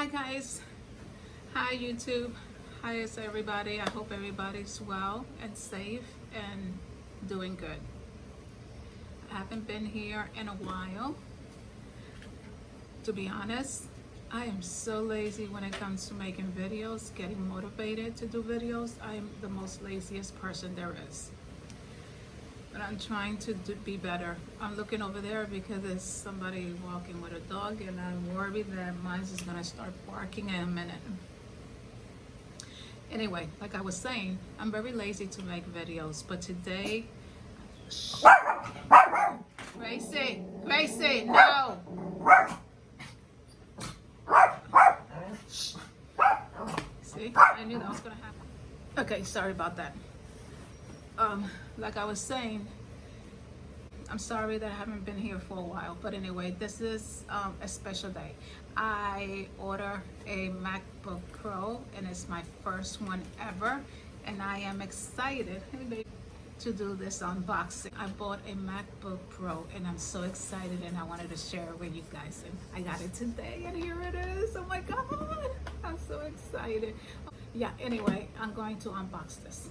Hi guys, hi YouTube, hi everybody. I hope everybody's well and safe and doing good. I haven't been here in a while. To be honest, I am so lazy when it comes to making videos, getting motivated to do videos. I am the most laziest person there is. But I'm trying to be better. I'm looking over there because there's somebody walking with a dog and I'm worried that mine is gonna start barking in a minute. Anyway, like I was saying, I'm very lazy to make videos, but today, Gracie, no! See, I knew that was gonna happen. Okay, sorry about that. Like I was saying, I'm sorry that I haven't been here for a while, but anyway, this is a special day. I ordered a MacBook Pro and it's my first one ever, and I am excited to do this unboxing. I bought a MacBook Pro and I'm so excited, and I wanted to share it with you guys, and I got it today and here it is. Oh my god, I'm so excited. Yeah, anyway, I'm going to unbox this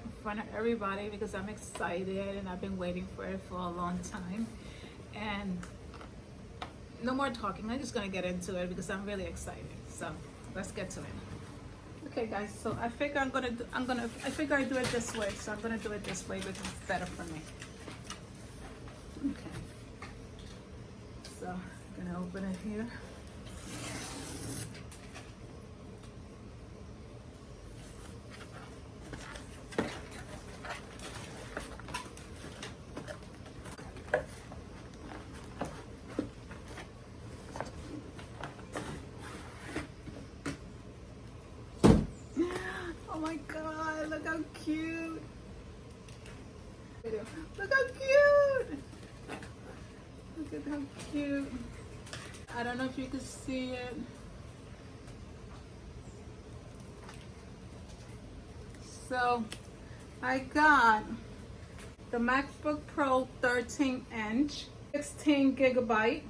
in front of everybody because I'm excited and I've been waiting for it for a long time. And no more talking, I'm just gonna get into it because I'm really excited. So let's get to it. Okay guys, so I figure I figure I do it this way, so I'm gonna do it this way because it's better for me. Okay, so I'm gonna open it here. Oh my god, look how cute. Look how cute. Look at how cute. I don't know if you can see it. So I got the MacBook Pro 13-inch, 16 gigabyte.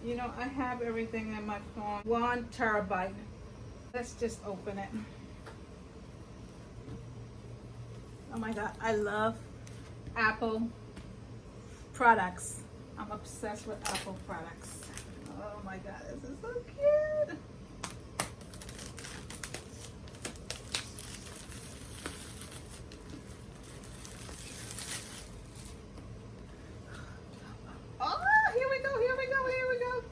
You know, I have everything in my phone. 1 terabyte. Let's just open it. Oh my god, I love Apple products. I'm obsessed with Apple products. Oh my god, this is so cute. Oh, here we go, here we go, here we go.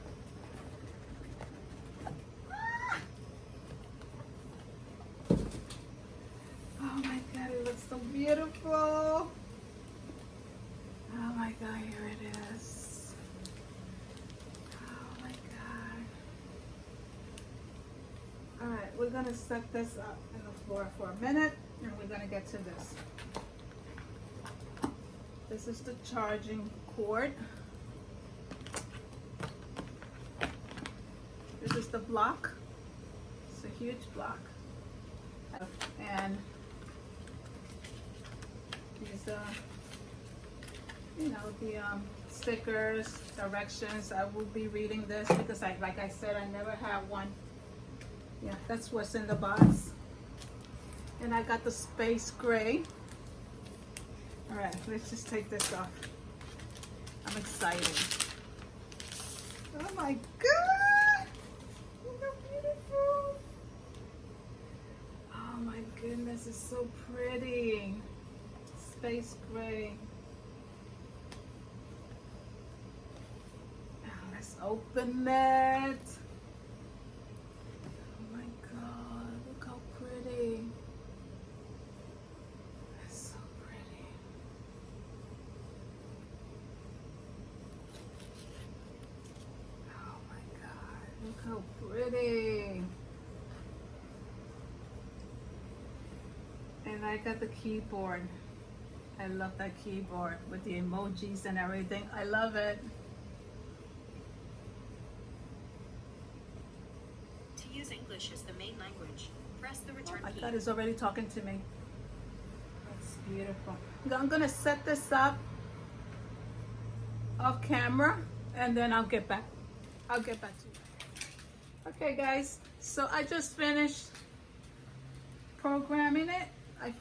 Oh my god, it looks so beautiful. Oh my god, here it is. Oh my god. Alright, we're gonna set this up on the floor for a minute and we're gonna get to this. This is the charging cord. This is the block. It's a huge block. And these you know, the stickers, directions. I will be reading this because like I said, I never had one. Yeah, that's what's in the box. And I got the space gray. All right, let's just take this off. I'm excited. Oh my god, look how beautiful. Oh my goodness, it's so pretty. Space gray. Now let's open it. Oh my god, look how pretty. That's so pretty. Oh my god, look how pretty. And I got the keyboard. I love that keyboard with the emojis and everything. I love it. To use English as the main language, press the return key. My God, it's already talking to me. That's beautiful. I'm gonna set this up off camera and then I'll get back to you. Okay guys, so I just finished programming it. I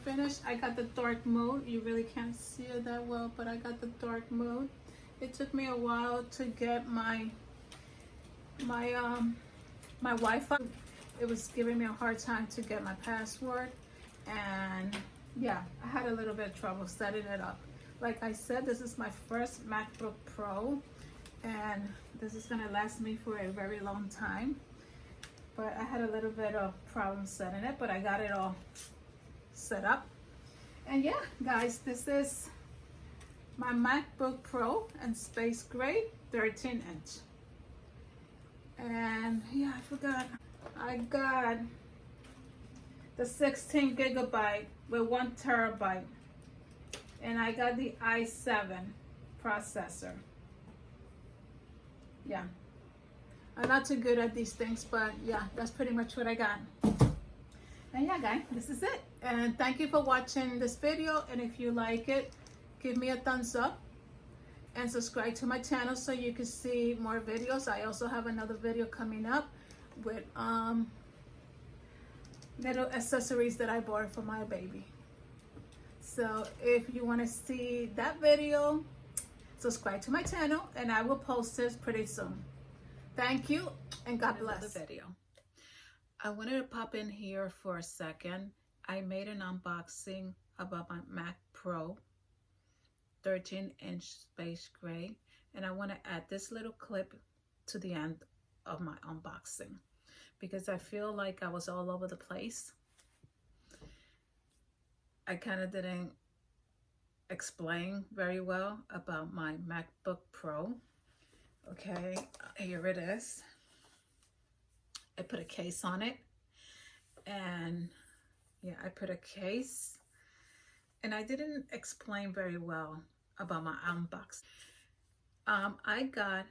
got the dark mode. You really can't see it that well, but I got the dark mode. It took me a while to get my Wi-Fi. It was giving me a hard time to get my password, and yeah, I had a little bit of trouble setting it up. Like I said, this is my first MacBook Pro, and this is gonna last me for a very long time. But I had a little bit of problem setting it, but I got it all set up. And yeah, guys, this is my MacBook Pro and Space Gray 13-inch. And yeah, I forgot. I got the 16 gigabyte with 1 terabyte. And I got the i7 processor. Yeah. I'm not too good at these things, but yeah, that's pretty much what I got. And yeah, guys, this is it. And thank you for watching this video. And if you like it, give me a thumbs up and subscribe to my channel so you can see more videos. I also have another video coming up with little accessories that I bought for my baby. So if you want to see that video, subscribe to my channel and I will post this pretty soon. Thank you and God bless. Another video. I wanted to pop in here for a second. I made an unboxing about my Mac Pro 13-inch Space Gray, and I want to add this little clip to the end of my unboxing because I feel like I was all over the place. I kind of didn't explain very well about my MacBook Pro. Okay, here it is. I put a case on it, and yeah, I put a case, and I didn't explain very well about my unbox. I got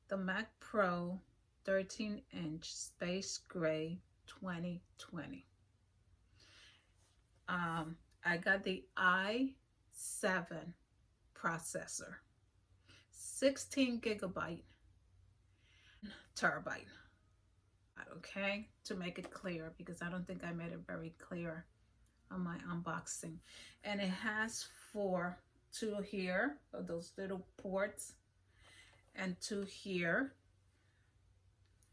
the Mac Pro 13-inch Space Gray 2020. I got the i7 processor, 16 gigabyte, terabyte. Okay, to make it clear, because I don't think I made it very clear on my unboxing. And it has two here of those little ports, and two here,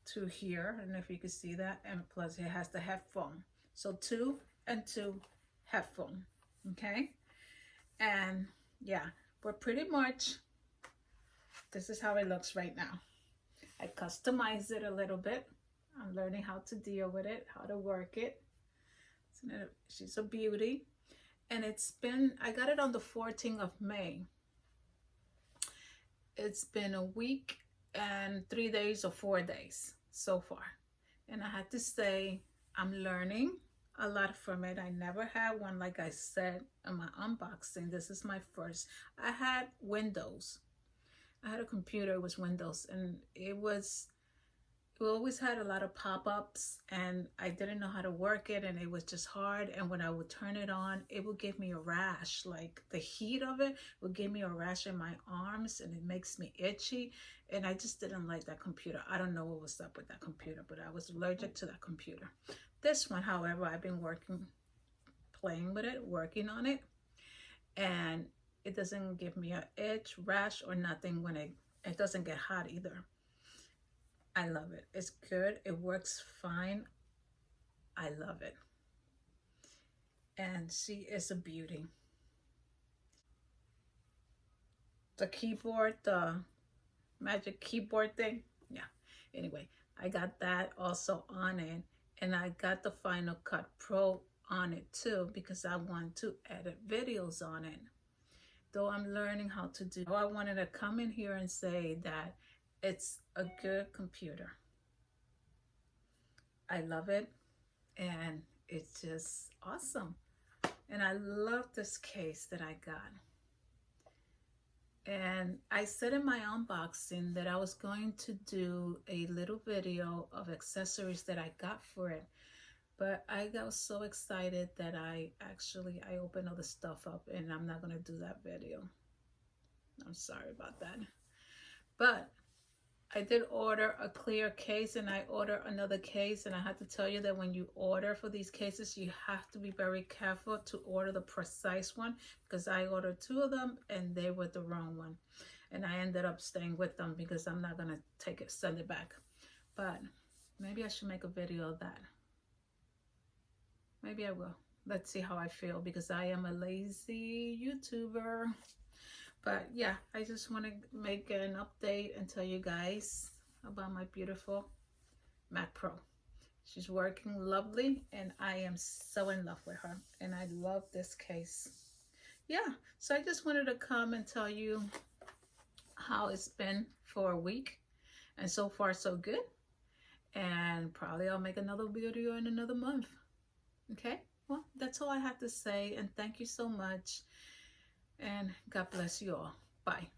I don't know if you can see that, and plus it has the headphone. So 2 and 2 headphone. Okay, and yeah, but pretty much this is how it looks right now. I customized it a little bit. I'm learning how to deal with it, how to work it. She's a beauty. And I got it on the 14th of May. It's been a week and 3 days or 4 days so far. And I had to say, I'm learning a lot from it. I never had one, like I said in my unboxing. This is my first. I had Windows. I had a computer, it was Windows, and it always had a lot of pop-ups, and I didn't know how to work it, and it was just hard. And when I would turn it on, it would give me a rash. Like the heat of it would give me a rash in my arms, and it makes me itchy. And I just didn't like that computer. I don't know what was up with that computer, but I was allergic to that computer. This one, however, I've been playing with it, working on it, and it doesn't give me an itch, rash, or nothing when it doesn't get hot either. I love it. It's good. It works fine. I love it. And she is a beauty. The keyboard, the magic keyboard thing. Yeah. Anyway, I got that also on it. And I got the Final Cut Pro on it too, because I want to edit videos on it. Though I'm learning how to do. I wanted to come in here and say that it's a good computer. I love it, and it's just awesome. And I love this case that I got. And I said in my unboxing that I was going to do a little video of accessories that I got for it. But I got so excited that I opened all the stuff up, and I'm not going to do that video. I'm sorry about that. But I did order a clear case and I ordered another case, and I had to tell you that when you order for these cases, you have to be very careful to order the precise one, because I ordered 2 of them and they were the wrong one. And I ended up staying with them because I'm not gonna send it back. But maybe I should make a video of that. Maybe I will. Let's see how I feel, because I am a lazy YouTuber. But yeah, I just want to make an update and tell you guys about my beautiful Mac Pro. She's working lovely and I am so in love with her, and I love this case. Yeah, so I just wanted to come and tell you how it's been for a week, and so far so good. And probably I'll make another video in another month. Okay, well, that's all I have to say, and thank you so much, and God bless you all. Bye.